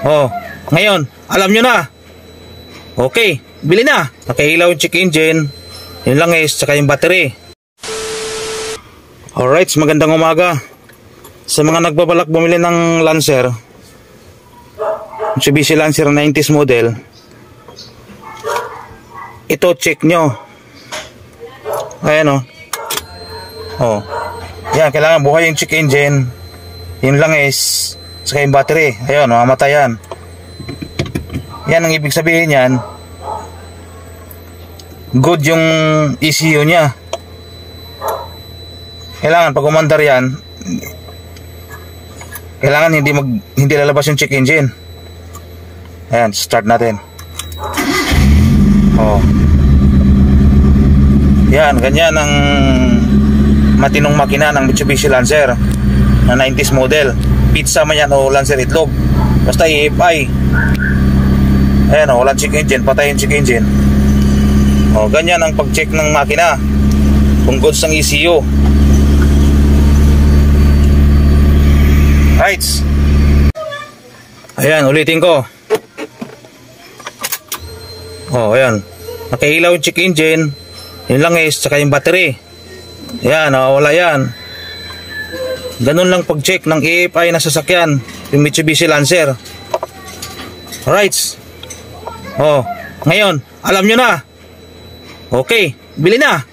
Oh, ngayon, alam nyo na. Okay, bili na. Nakailaw yung check engine, yung langis, tsaka yung battery. Alright, magandang umaga. Sa mga nagbabalak bumili ng Lancer, Mitsubishi Lancer 90s model, ito check nyo. Ayan o. Oh. Yan, kailangan buhay yung check engine, yung langis, tsaka yung battery. Ayan, mamatayan. Yan ang ibig sabihin yan. Good yung ECU nya. Kailangan pag umandar yan, kailangan hindi lalabas yung check engine. Ayan, start natin. Oh. Yan, ganyan ang matinong makina ng Mitsubishi Lancer na 90s model. Pizza man yan o Lancer itlog, basta EFI. Ayan o, walang check engine, patay yung check engine. O, ganyan ang pag-check ng makina kung goods ng ECU. Right. Ayan, ulitin ko. O, ayan, nakailaw yung check engine, yung langis, tsaka yung battery. Ayan, wala yan. Ganun lang pag-check ng EFI na sasakyan, yung Mitsubishi Lancer. Alright. Oh, ngayon, alam nyo na. Okay, bili na.